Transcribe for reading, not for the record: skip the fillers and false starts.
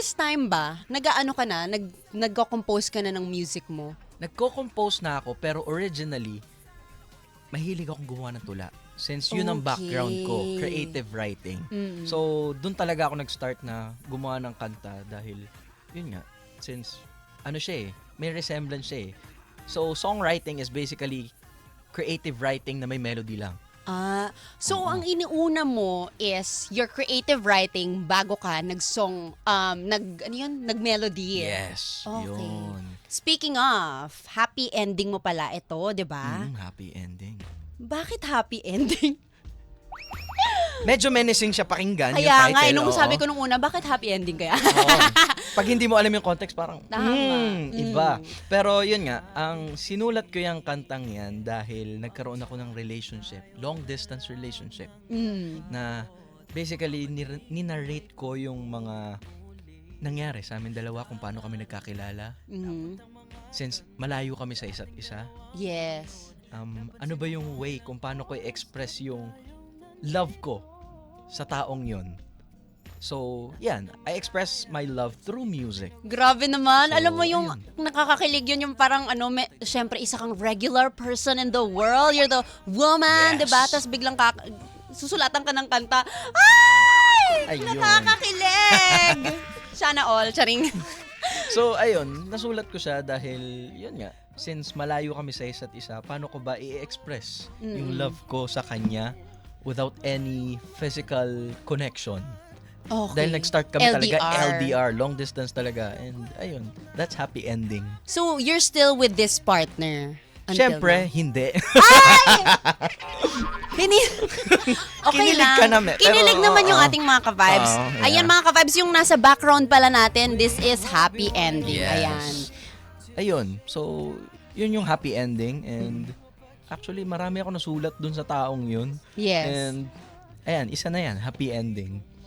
This time ba, nag-aano ka na, nagko-compose ka na ng music mo? Nagko-compose na ako, pero originally, mahilig akong gumawa ng tula. Since yun ang background ko, Okay. creative writing. Mm. So, dun talaga ako nag-start na gumawa ng kanta dahil, yun nga, since, siya may resemblance siya eh. So, songwriting is basically creative writing na may melody lang. So ang iniuna mo is your creative writing bago ka nag-song, nag-melody. Yes, Okay. yun. Speaking of, happy ending mo pala ito, 'di ba? Happy ending. Bakit happy ending? Medyo menacing siya pakinggan, yung Kaya title. nga, nung oo. sabi ko nung una, bakit happy ending kaya? Oo. Pag hindi mo alam yung context, parang, Tama. iba. Pero yun nga, ang sinulat ko yung kantang yan dahil nagkaroon ako ng relationship, long distance relationship, na basically ninarrate ko yung mga nangyari sa amin dalawa kung paano kami nagkakilala. Since malayo kami sa isa't isa, Yes. ano ba yung way kung paano ko i-express yung love ko sa taong yon. So, yan. I express my love through music. Grabe naman. So, Alam mo yung ayun. nakakakilig yun yung parang syempre isa kang regular person in the world. You're the woman, Yes. 'di ba? Tapos biglang susulatan ka ng kanta. Ay! Ayun. Nakakakilig! Sana all, charing. So, ayun. Nasulat ko siya dahil, yun nga, since malayo kami sa isa't isa, paano ko ba i-express yung love ko sa kanya without any physical connection? Okay. Dahil nag-start kami talaga LDR. LDR, long distance talaga. And ayun, that's happy ending. So, you're still with this partner? until Siyempre, now? hindi. Okay Kinilig lang. ka naman, pero Kinilig naman yung oo. ating mga ka-vibes. Oo, yeah. Ayan mga ka-vibes, yung nasa background pala natin, this is happy ending. Yes. Ayan. Ayun. So, yun yung happy ending. And actually, marami ako nasulat dun sa taong yun. Yes. And, ayan, isa na yan, happy ending.